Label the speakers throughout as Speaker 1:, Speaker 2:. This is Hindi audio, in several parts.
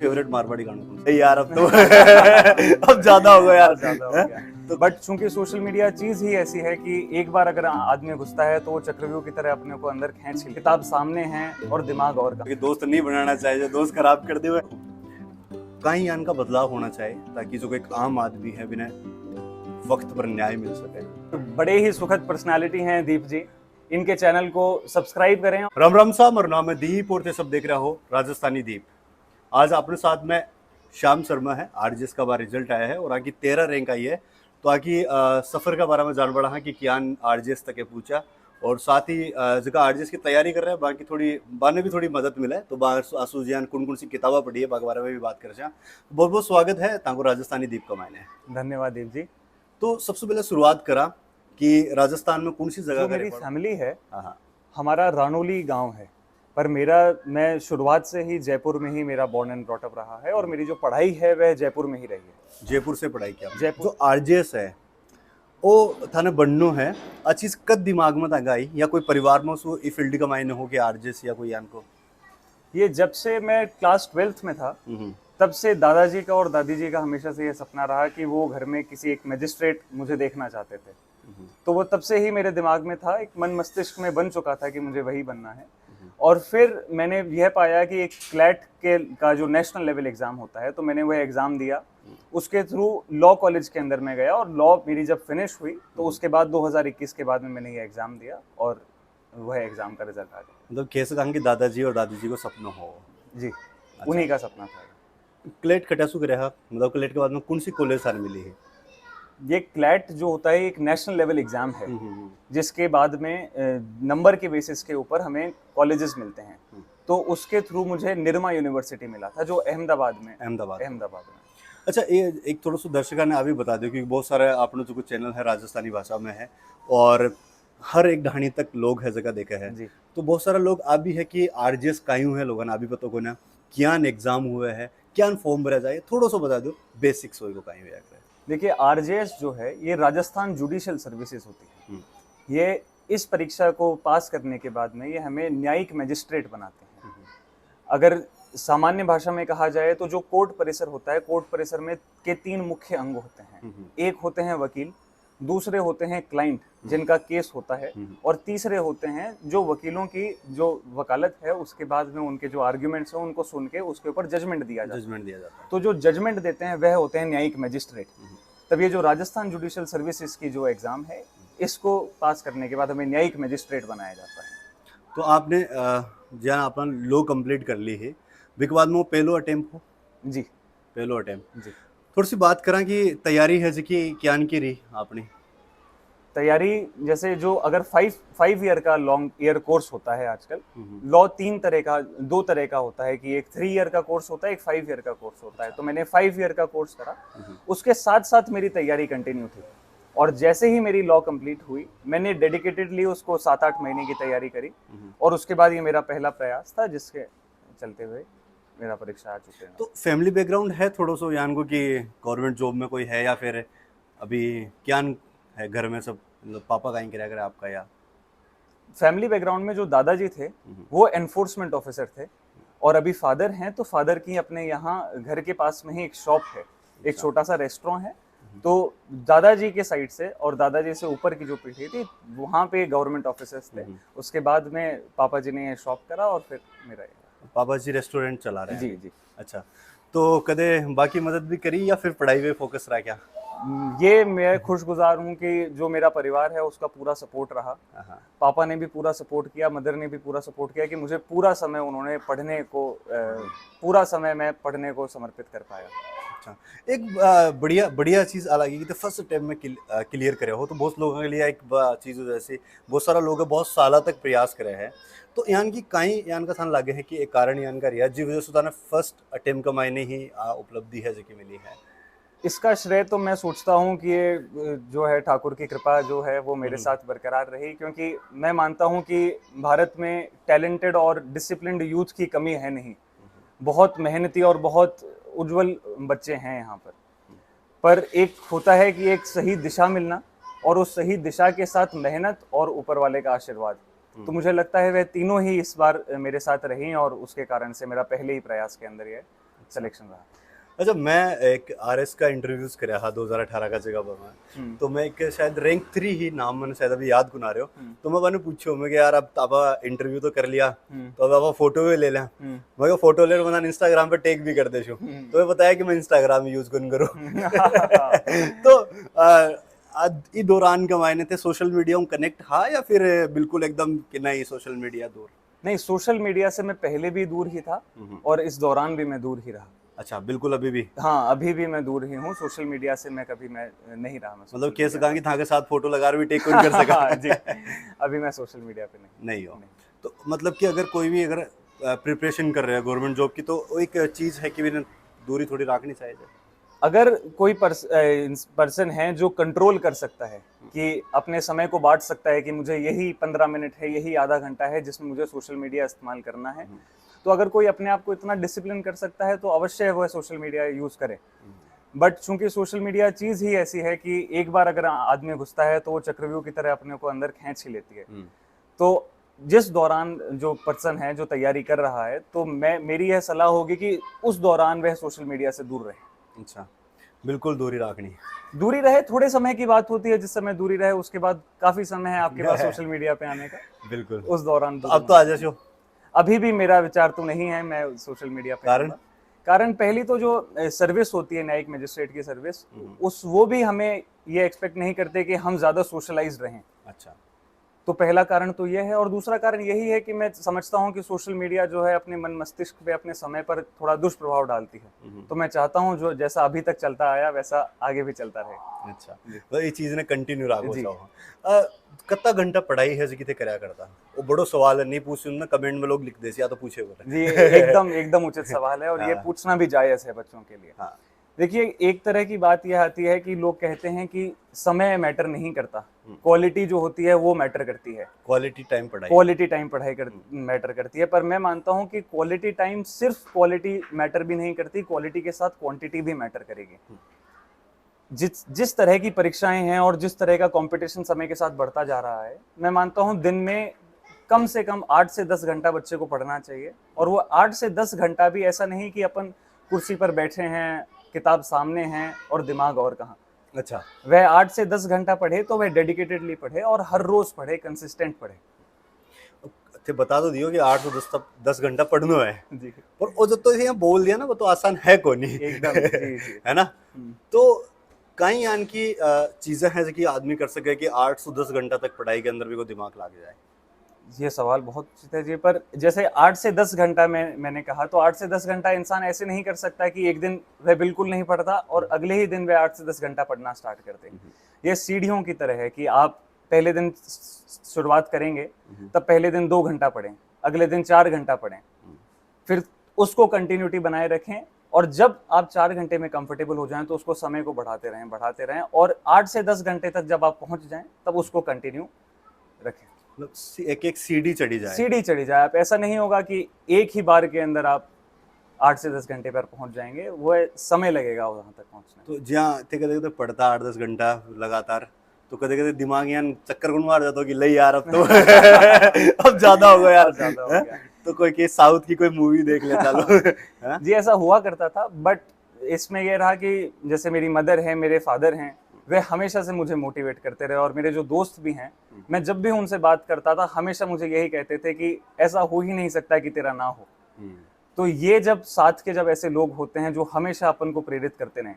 Speaker 1: फेवरेट मारवाड़ी गाना कौन सा है यार? अब तो अब ज्यादा हो गया यार,
Speaker 2: ज्यादा हो गया। तो बट चूंकि सोशल मीडिया चीज ही ऐसी है कि एक बार अगर आदमी घुसता है तो वो चक्रव्यूह की तरह अपने को अंदर खींच के किताब सामने है और दिमाग और का।
Speaker 1: कि दोस्त नहीं बनाना चाहिए, दोस्त खराब कर दे हुए। कहीं यान का बदलाव होना चाहिए ताकि जो एक आम आदमी है बिना वक्त पर न्याय मिल सके।
Speaker 2: तो बड़े ही सुखद पर्सनालिटी हैं दीप जी, इनके चैनल को सब्सक्राइब करें।
Speaker 1: राम राम साहब, मेरा नाम है दीप और ते सब देख रहा हो राजस्थानी दीप। आज अपने साथ में श्याम शर्मा है। आरजेएस का बार रिजल्ट आया है और आगे 13 रैंक आई है। तो आगे सफर का बारे में जान पड़ा है कि कियान आरजेएस तक पूछा और साथ ही जगह आरजेएस की तैयारी कर रहे हैं। बाकी थोड़ी बाने भी थोड़ी मदद मिले तो आसू जियान कौन सी किताबें पढ़ी है बाकी बारे में भी बात कर। बहुत बहुत स्वागत है ताको राजस्थानी दीप का मायने।
Speaker 2: धन्यवाद दीप जी।
Speaker 1: तो सबसे पहले शुरुआत करा कि राजस्थान में कौन सी जगह
Speaker 2: जो मेरी फैमिली है,
Speaker 1: हाँ,
Speaker 2: हमारा रानोली गांव है, पर मैं शुरुआत से ही जयपुर में ही मेरा बॉर्न एंड ब्रॉट अप रहा है और मेरी जो पढ़ाई है वह जयपुर में ही रही है।
Speaker 1: जयपुर से पढ़ाई किया।
Speaker 2: जयपुर।
Speaker 1: जो आरजेएस है वो थाने बननो है अच्छी कद दिमाग में तंग आई या कोई परिवार में उसको ई फील्ड का मायने हो कि आरजेएस या कोई यान को?
Speaker 2: ये जब से मैं क्लास 12th में था तब से दादाजी का और दादी जी का हमेशा से ये सपना रहा कि वो घर में किसी एक मैजिस्ट्रेट मुझे देखना चाहते थे। तो वो तब से ही मेरे दिमाग में था, एक मन मस्तिष्क में बन चुका था कि मुझे वही बनना है। और फिर मैंने यह पाया कि एक क्लैट का जो नेशनल लेवल एग्जाम होता है तो मैंने वह एग्जाम दिया। उसके थ्रू लॉ कॉलेज के अंदर मैं गया और लॉ मेरी जब फिनिश हुई तो उसके बाद 2021 के बाद में मैंने ये एग्जाम दिया और वह एग्जाम का रिजल्ट आ गया।
Speaker 1: मतलब कैसे कहा कि दादाजी और दादी जी को सपना हो?
Speaker 2: जी, उन्हीं का सपना था।
Speaker 1: क्लेट कटासू करे हाँ, मतलब क्लेट के बाद में कौन सी कॉलेज सारी मिली है?
Speaker 2: ये क्लैट जो होता है एक नेशनल लेवल एग्जाम है जिसके बाद में नंबर के बेसिस के ऊपर हमें कॉलेजेस मिलते हैं। तो उसके थ्रू मुझे निरमा यूनिवर्सिटी मिला था जो अहमदाबाद में।
Speaker 1: अच्छा, ये एक थोड़ा सा दर्शकों ने अभी बता दो क्योंकि बहुत सारे आपने जो कुछ चैनल है राजस्थानी भाषा में है और हर एक ढाणी तक लोग है जगह देखे हैं। तो बहुत सारे लोग अभी है कि आरजेएस कायू है, लोगों ने अभी पता को ना क्या एग्जाम हुए है, क्या फॉर्म भरा जाए, थोड़ा सा बता दो बेसिक्स हो कायू है।
Speaker 2: देखिए, आरजेएस जो है ये राजस्थान जुडिशियल सर्विसेज होती है। ये इस परीक्षा को पास करने के बाद में ये हमें न्यायिक मैजिस्ट्रेट बनाते हैं। अगर सामान्य भाषा में कहा जाए तो जो कोर्ट परिसर होता है, कोर्ट परिसर में के 3 मुख्य अंग होते हैं। एक होते हैं वकील, दूसरे होते हैं क्लाइंट जिनका केस होता है, और तीसरे होते हैं जो वकीलों की जो वकालत है उसके बाद में उनके जो आर्ग्यूमेंट्स हैं उनको सुन के उसके ऊपर जजमेंट दिया जाता है। तो जो जजमेंट देते हैं वह होते हैं न्यायिक मैजिस्ट्रेट। तब ये जो राजस्थान जुडिशियल सर्विसेज की जो एग्जाम है इसको पास करने के बाद हमें न्यायिक मैजिस्ट्रेट बनाया जाता है।
Speaker 1: तो आपने जहाँ अपन लो कंप्लीट कर ली है उसके बाद में वो पहलो अटेम्प्ट हो?
Speaker 2: जी,
Speaker 1: पहलो अटेम्प्ट।
Speaker 2: जी।
Speaker 1: थोड़ी सी बात करा कि तैयारी है जी की क्या की रही आपने
Speaker 2: तैयारी? जैसे जो अगर 5 ईयर का लॉन्ग ईयर कोर्स होता है आजकल, लॉ 2 तरह का होता है कि एक 3 ईयर का कोर्स होता है, एक 5 ईयर का कोर्स होता है। तो मैंने 5 ईयर का कोर्स करा, उसके साथ साथ मेरी तैयारी कंटिन्यू थी। और जैसे ही मेरी लॉ कंप्लीट हुई मैंने डेडिकेटेडली उसको 7-8 महीने की तैयारी करी और उसके बाद ये मेरा पहला प्रयास था जिसके चलते हुए मेरा परीक्षा आ चुके हैं।
Speaker 1: तो फैमिली बैकग्राउंड है थोड़ा सा यान को कि गवर्नमेंट जॉब में कोई है या फिर अभी क्या है घर में सब, मतलब पापा कहीं किराया करे आपका? या
Speaker 2: फैमिली बैकग्राउंड में जो दादाजी थे वो एनफोर्समेंट ऑफिसर थे और अभी फादर हैं तो फादर की अपने यहाँ घर के पास में ही एक शॉप है, एक छोटा सा रेस्टोरेंट है। तो दादाजी के साइड से और दादाजी से ऊपर की जो पीढ़ी थी वहाँ पे गवर्नमेंट ऑफिसर्स थे। उसके बाद में पापा जी ने ये शॉप करा और फिर मेरा
Speaker 1: पापा जी रेस्टोरेंट चला रहे हैं?
Speaker 2: जी जी।
Speaker 1: अच्छा, तो कदे बाकी मदद भी करी या फिर पढ़ाई पे फोकस रहा क्या?
Speaker 2: ये मैं खुशगुजार हूँ कि जो मेरा परिवार है उसका पूरा सपोर्ट रहा। पापा ने भी पूरा सपोर्ट किया, मदर ने भी पूरा सपोर्ट किया कि मुझे पूरा समय उन्होंने पूरा समय मैं पढ़ने को समर्पित कर पाया।
Speaker 1: अच्छा, एक बढ़िया चीज़ अलग है कि फर्स्ट अटेम्प्ट में क्लियर करे हो तो बहुत लोगों के लिए एक चीज़ जैसे बहुत सारा लोग बहुत साल तक प्रयास करे हैं। तो यान की कहीं यान का थान लगे है कि एक कारण यान का रियाज जी वजह से फर्स्ट अटेम्प्ट का मायने ही उपलब्धि है जो कि मिली है।
Speaker 2: इसका श्रेय तो मैं सोचता हूँ कि ये जो है ठाकुर की कृपा जो है वो मेरे साथ बरकरार रही, क्योंकि मैं मानता हूँ कि भारत में टैलेंटेड और डिसिप्लिन्ड यूथ की कमी है नहीं। बहुत मेहनती और बहुत उज्जवल बच्चे हैं यहाँ पर एक होता है कि एक सही दिशा मिलना और उस सही दिशा के साथ मेहनत और ऊपर वाले का आशीर्वाद। तो मुझे लगता है वह तीनों ही इस बार मेरे साथ रही और उसके कारण से मेरा पहले ही प्रयास के अंदर ये सिलेक्शन रहा।
Speaker 1: अच्छा, मैं एक आरएस का इंटरव्यूज करया हा 2018 का जगह पर मैं, तो मैं एक शायद रैंक 3 ही नाम मैंने शायद अभी याद गुना रहे हो, तो मैं मैंने पूछो मैं कि यार अब आप इंटरव्यू तो कर लिया, तो अब आप फोटो भी ले लें। मैं फोटो ले मैंने इंस्टाग्राम पे टेक भी कर दे छो, तो मैं बताया कि मैं इंस्टाग्राम यूज करूँ। तो ई दौरान का मायने थे सोशल मीडिया में कनेक्ट हा या फिर बिल्कुल एकदम कि नहीं सोशल मीडिया दूर?
Speaker 2: नहीं, सोशल मीडिया से मैं पहले भी दूर ही था और इस दौरान भी मैं दूर ही रहा।
Speaker 1: अच्छा, बिल्कुल अभी भी?
Speaker 2: हाँ, अभी भी मैं दूर ही हूँ सोशल मीडिया से, मैं कभी मैं नहीं रहा। मैं
Speaker 1: मतलब कैसे कहा कि था के साथ फोटो लगा भी टेक कर सका?
Speaker 2: हाँ, जी, अभी मैं सोशल मीडिया पे नहीं
Speaker 1: हो। तो मतलब कि अगर कोई भी अगर प्रिपरेशन कर रहा है गवर्नमेंट जॉब की, तो एक चीज है कि भी दूरी थोड़ी रखनी चाहिए।
Speaker 2: अगर कोई पर्सन है जो कंट्रोल कर सकता है कि अपने समय को बांट सकता है कि मुझे यही 15 मिनट है, यही आधा घंटा है जिसमें मुझे सोशल मीडिया इस्तेमाल करना है, तो अगर कोई अपने आप को इतना डिसिप्लिन कर सकता है तो अवश्य वह सोशल मीडिया यूज करे। बट चूंकि सोशल मीडिया चीज ही ऐसी है कि एक बार अगर आदमी घुसता है तो वो चक्रव्यूह की तरह अपने को अंदर खींच ही लेती है। तो जिस दौरान जो पर्सन है जो तैयारी कर रहा है, तो मेरी यह सलाह होगी कि उस दौरान वह सोशल मीडिया से दूर रहे।
Speaker 1: अच्छा, बिल्कुल दूरी रखनी।
Speaker 2: दूरी रहे, थोड़े समय की बात होती है जिस समय दूरी रहे, उसके बाद काफी समय है आपके पास सोशल मीडिया पे आने का।
Speaker 1: बिल्कुल,
Speaker 2: उस दौरान
Speaker 1: अब तो आ जाओ।
Speaker 2: अभी भी मेरा विचार तो नहीं है मैं सोशल मीडिया पे। कारण पहली तो जो सर्विस होती है न्यायिक मजिस्ट्रेट की सर्विस, वो भी हमें ये एक्सपेक्ट नहीं करते कि हम ज्यादा सोशलाइज रहें। अच्छा, तो पहला कारण तो यह है। और दूसरा कारण यही है कि मैं समझता हूं कि सोशल मीडिया जो है अपने मन मस्तिष्क पे, अपने समय पर थोड़ा दुष्प्रभाव डालती है। तो मैं चाहता हूं जो जैसा अभी तक चलता आया वैसा आगे भी चलता रहे।
Speaker 1: अच्छा, तो ये चीज ने कंटिन्यू राखो चाहो। कितना घंटा पढ़ाई है जी करया करता? वो बड़ो सवाल है, नहीं पूछ ना कमेंट में लोग लिख दे या तो पूछे बोले।
Speaker 2: जी, एकदम उचित सवाल है और ये पूछना भी जायज है बच्चों के लिए।
Speaker 1: हाँ।
Speaker 2: देखिए, एक तरह की बात यह आती है कि लोग कहते हैं कि समय मैटर नहीं करता, क्वालिटी जो होती है वो मैटर करती है। क्वालिटी टाइम पढ़ाई मैटर करती है। पर मैं मानता हूं कि क्वालिटी टाइम सिर्फ क्वालिटी मैटर भी नहीं करती, क्वालिटी के साथ क्वांटिटी भी मैटर करेगी। जिस तरह की परीक्षाएं हैं और जिस तरह का कंपटीशन समय के साथ बढ़ता जा रहा है, मैं मानता हूं दिन में कम से कम 8 से 10 घंटा बच्चे को पढ़ना चाहिए। और वो 8 से 10 घंटा भी ऐसा नहीं कि अपन कुर्सी पर बैठे हैं, किताब सामने है और दिमाग और कहाँ। अच्छा, वह 8 से 10 घंटा पढ़े तो वह डेडिकेटेडली पढ़े और हर रोज पढ़े, कंसिस्टेंट पढ़े।
Speaker 1: अच्छा, बता तो दियो कि 8 से 10 घंटा पढ़ना है जी। पर वो जो तो यहाँ बोल दिया ना, वो तो आसान है को नहीं एकदम जी। है ना? तो कई यान की चीजें हैं कि आदमी कर सके कि 8 से 10 घंटा तक पढ़ाई के अंदर भी को दिमाग लग जाए।
Speaker 2: ये सवाल बहुत उचित है जी। पर जैसे 8 से 10 घंटा मैंने कहा, तो 8 से 10 घंटा इंसान ऐसे नहीं कर सकता कि एक दिन वह बिल्कुल नहीं पढ़ता और अगले ही दिन वह 8 से 10 घंटा पढ़ना स्टार्ट कर दे। ये सीढ़ियों की तरह है कि आप पहले दिन शुरुआत करेंगे, तब पहले दिन 2 घंटा पढ़ें, अगले दिन 4 घंटा पढ़ें, फिर उसको कंटिन्यूटी बनाए रखें और जब आप 4 घंटे में कंफर्टेबल हो जाएं तो उसको समय को बढ़ाते रहें और 8 से 10 घंटे तक जब आप पहुंच जाएं तब उसको कंटिन्यू रखें।
Speaker 1: एक सीढ़ी चढ़ी जाए।
Speaker 2: आप ऐसा नहीं होगा कि एक ही बार के अंदर आप 8 से 10 घंटे पर पहुंच जाएंगे, वो समय लगेगा वहां तक पहुंचने।
Speaker 1: तो जहाँ कदे पढ़ता 8-10 घंटा लगातार, तो कदे दिमाग यहाँ चक्कर मार जाता कि ले यार अब तो अब ज्यादा हो गया यार, तो कोई साउथ की कोई मूवी देख ले चलो।
Speaker 2: जी, ऐसा हुआ करता था। बट इसमें यह रहा कि जैसे मेरी मदर है, मेरे फादर हैं, वे हमेशा से मुझे मोटिवेट करते रहे और मेरे जो दोस्त भी हैं, मैं जब भी उनसे बात करता था हमेशा मुझे यही कहते थे कि ऐसा हो ही नहीं सकता कि तेरा ना हो। तो ये जब साथ के ऐसे लोग होते हैं जो हमेशा अपन को प्रेरित करते रहे,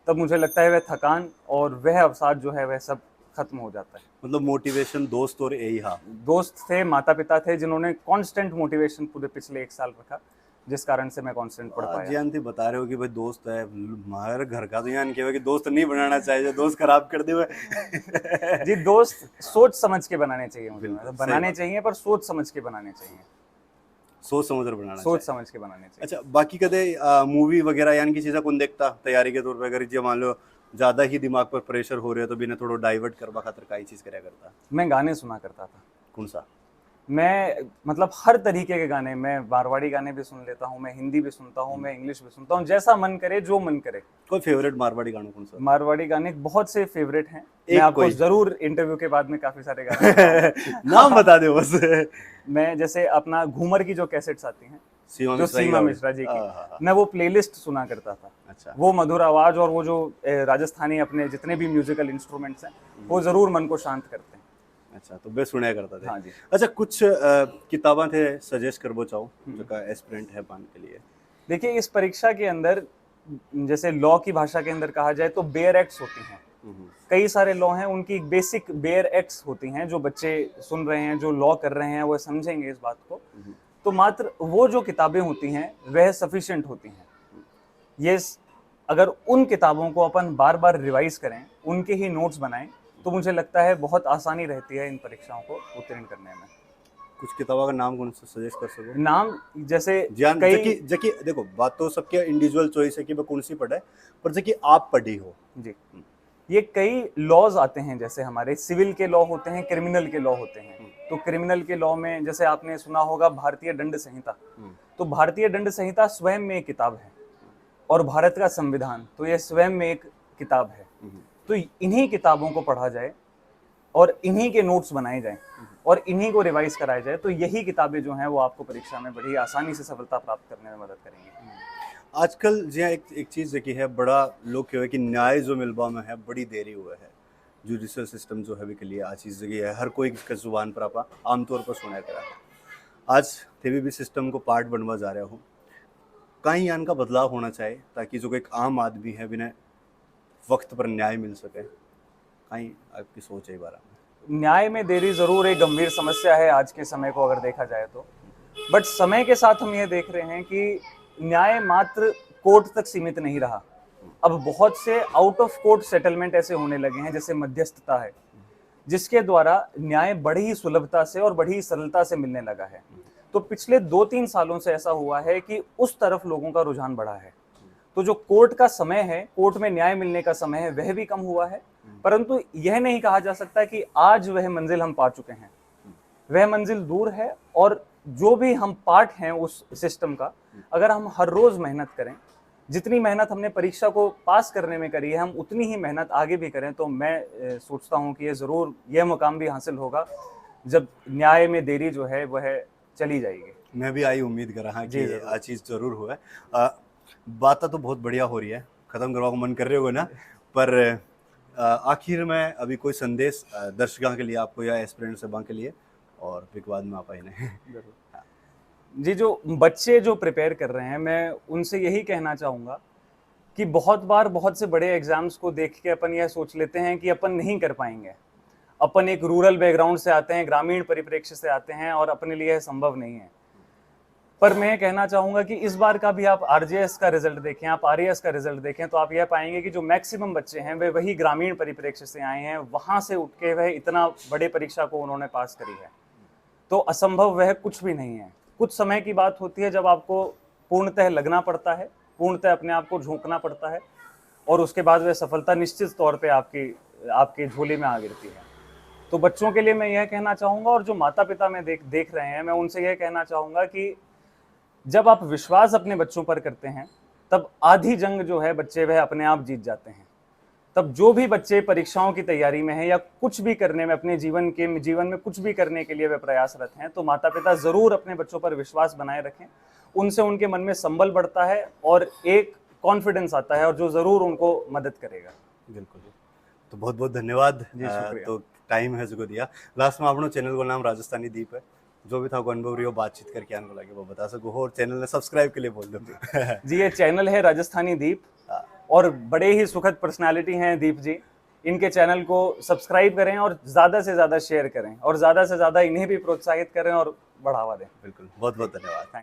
Speaker 2: तब मुझे लगता है वह थकान और वह अवसाद जो है वह सब खत्म हो जाता है।
Speaker 1: मतलब मोटिवेशन दोस्त और यही
Speaker 2: दोस्त थे, माता पिता थे जिन्होंने कांस्टेंट मोटिवेशन पूरे पिछले 1 साल रखा, जिस कारण से मैं कांस्टेंट पढ़ पाया।
Speaker 1: जी आंटी बता रहे हो कि भाई दोस्त है, हमारे घर का तो यहाँ कहवा कि दोस्त नहीं बनाना चाहिए, दोस्त खराब कर दे।
Speaker 2: जी, दोस्त सोच समझ के बनाने चाहिए, मुझे बनाने चाहिए पर सोच समझ के बनाने चाहिए।
Speaker 1: सोच समझ
Speaker 2: के बनाने चाहिए।
Speaker 1: अच्छा, बाकी कदे मूवी वगैरह यानी की चीज़ें कौन देखता तैयारी के तौर पे? अगर जी मान लो ज्यादा ही दिमाग पर प्रेशर हो रहा है तो बिना थोड़ा डाइवर्ट करवा खातर काई चीज करया करता?
Speaker 2: मैं गाने सुना करता था।
Speaker 1: कौन सा?
Speaker 2: मैं मतलब हर तरीके के गाने, मैं मारवाड़ी गाने भी सुन लेता हूँ, मैं हिंदी भी सुनता हूँ, मैं इंग्लिश भी सुनता हूँ, जैसा मन करे, जो मन करे।
Speaker 1: कोई फेवरेट मारवाड़ी गाना कौन सा?
Speaker 2: मारवाड़ी गाने बहुत से फेवरेट हैं, मैं आपको जरूर इंटरव्यू के बाद में काफी सारे गाने
Speaker 1: नाम बता दो बस।
Speaker 2: मैं जैसे अपना घूमर की जो कैसेट्स आती हैं,
Speaker 1: सीमा
Speaker 2: जो
Speaker 1: मिश्रा
Speaker 2: सीमा
Speaker 1: की
Speaker 2: मिश्रा जी
Speaker 1: हाँ,
Speaker 2: की,
Speaker 1: हाँ, हाँ।
Speaker 2: मैं वो प्लेलिस्ट सुना करता था।
Speaker 1: अच्छा।
Speaker 2: वो मधुर आवाज और वो जो राजस्थानी अपने जितने भी म्यूजिकल इंस्ट्रूमेंट्स हैं वो जरूर मन को शांत करते हैं।
Speaker 1: अच्छा, तो बे सुनया करता थे।
Speaker 2: हाँ जी।
Speaker 1: अच्छा, कुछ किताबां थे सजेस्ट करबो चाहो जो का एस्पिरेंट है पान के लिए।
Speaker 2: देखिए इस परीक्षा के अंदर जैसे लॉ की भाषा के अंदर कहा जाए तो बेयर एक्ट्स होती हैं। कई सारे लॉ हैं, उनकी बेसिक बेयर एक्ट्स होती हैं। जो बच्चे सुन रहे हैं, जो लॉ कर रहे हैं, वो समझेंगे इस बात को। तो मात्र वो जो किताबें होती हैं वह सफिशिएंट होती हैं। ये अगर उन किताबों को अपन बार बार रिवाइज करें, उनके ही नोट्स बनाएं, तो मुझे लगता है बहुत आसानी रहती है इन परीक्षाओं को उत्तीर्ण करने में।
Speaker 1: कुछ किताबों का नाम कौन सा सजेस्ट कर सको।
Speaker 2: नाम जैसे
Speaker 1: ज्ञान
Speaker 2: कई
Speaker 1: जकी जकी देखो, बात तो सबके इंडिविजुअल चॉइस है कि वह कौन सी पढ़े, पर जकी आप पढ़ी हो।
Speaker 2: जी, ये कई लॉज आते हैं। जैसे हमारे सिविल के लॉ होते हैं, क्रिमिनल के लॉ होते हैं। तो क्रिमिनल के लॉ में जैसे आपने सुना होगा भारतीय दंड संहिता। तो भारतीय दंड संहिता स्वयं में एक किताब है, और भारत का संविधान तो यह स्वयं में एक किताब है। तो इन्हीं किताबों को पढ़ा जाए और इन्हीं के नोट्स बनाए जाएं और इन्हीं को रिवाइज कराया जाए, तो यही किताबें जो हैं वो आपको परीक्षा में बड़ी आसानी से सफलता प्राप्त करने में मदद करेंगी।
Speaker 1: आजकल जी एक चीज़ देखी है, बड़ा लोग कहे कि न्याय जो मिलबा में है बड़ी देरी हुआ है। जुडिशियल सिस्टम जो है के लिए आ चीज़ जगी है, हर कोई के जुबान पर आपा आमतौर पर सुना करा है। आज थे भी सिस्टम को पार्ट बनवा जा रहा हूँ, कहीं यान का बदलाव होना चाहिए ताकि जो एक आम आदमी है बिना वक्त पर न्याय मिल सके। कहीं आपकी सोच है बारे में।
Speaker 2: न्याय में देरी जरूर एक गंभीर समस्या है आज के समय को अगर देखा जाए तो, बट समय के साथ हम ये देख रहे हैं कि न्याय मात्र कोर्ट तक सीमित नहीं रहा। अब बहुत से आउट ऑफ कोर्ट सेटलमेंट ऐसे होने लगे हैं, जैसे मध्यस्थता है, जिसके द्वारा न्याय बड़ी ही सुलभता से और बड़ी ही सरलता से मिलने लगा है। तो पिछले 2-3 सालों से ऐसा हुआ है कि उस तरफ लोगों का रुझान बढ़ा है। तो जो कोर्ट का समय है, कोर्ट में न्याय मिलने का समय है, वह भी कम हुआ है। परंतु यह नहीं कहा जा सकता कि आज वह मंजिल हम पा चुके हैं। वह मंजिल दूर है, और जो भी हम पार्ट हैं उस सिस्टम का, अगर हम हर रोज मेहनत करें, जितनी मेहनत हमने परीक्षा को पास करने में करी है, हम उतनी ही मेहनत आगे भी करें, तो मैं सोचता हूं कि ये जरूर यह मुकाम भी हासिल होगा जब न्याय में देरी जो है वह चली जाएगी।
Speaker 1: मैं भी आई उम्मीद कर रहा कि आ चीज़ जरूर हुआ है। बात तो बहुत बढ़िया हो रही है, खत्म करवा को मन कर रहे हो ना, पर आखिर में अभी कोई संदेश दर्शकों के लिए आपको या एस्पिरेंट सभा के लिए, और फिर बाद में आप आए नहीं।
Speaker 2: जी, जो बच्चे जो प्रिपेयर कर रहे हैं, मैं उनसे यही कहना चाहूँगा कि बहुत बार बहुत से बड़े एग्जाम्स को देख के अपन यह सोच लेते हैं कि अपन नहीं कर पाएंगे। अपन एक रूरल बैकग्राउंड से आते हैं, ग्रामीण परिप्रेक्ष्य से आते हैं, और अपने लिए यह संभव नहीं है। पर मैं कहना चाहूँगा कि इस बार का भी आप आरजेएस का रिजल्ट देखें, आप आरएएस का रिजल्ट देखें, तो आप यह पाएंगे कि जो मैक्सिमम बच्चे हैं वे वही ग्रामीण परिप्रेक्ष्य से आए हैं। वहाँ से उठ के वह इतना बड़े परीक्षा को उन्होंने पास करी है। तो असंभव वह कुछ भी नहीं है। कुछ समय की बात होती है जब आपको पूर्णतः लगना पड़ता है, पूर्णतः अपने आप को झोंकना पड़ता है, और उसके बाद वह सफलता निश्चित तौर पे आपके झोले में आ गिरती है। तो बच्चों के लिए मैं यह कहना चाहूँगा, और जो माता पिता में देख रहे हैं, मैं उनसे यह कहना चाहूँगा कि जब आप विश्वास अपने बच्चों पर करते हैं, तब आधी जंग जो है बच्चे वह अपने आप जीत जाते हैं। तब जो भी बच्चे परीक्षाओं की तैयारी में हैं या कुछ भी करने में, अपने जीवन में कुछ भी करने के लिए वे प्रयासरत हैं, तो माता पिता जरूर अपने बच्चों पर विश्वास बनाए रखें। उनसे उनके मन में संबल बढ़ता है और एक कॉन्फिडेंस आता है, और जो जरूर उनको मदद करेगा।
Speaker 1: बिल्कुल। तो बहुत बहुत धन्यवाद। तो टाइम है जो दिया। लास्ट में अपनो चैनल को नाम राजस्थानी दीप है, जो भी था को अनुभव रही हो बातचीत करके आने को लगे वो बता सको, और चैनल ने सब्सक्राइब के लिए बोल दो।
Speaker 2: जी, ये चैनल है राजस्थानी दीप, और बड़े ही सुखद पर्सनालिटी हैं दीप जी। इनके चैनल को सब्सक्राइब करें और ज़्यादा से ज़्यादा शेयर करें, और ज़्यादा से ज़्यादा इन्हें भी प्रोत्साहित करें और बढ़ावा दें।
Speaker 1: बिल्कुल, बहुत बहुत धन्यवाद।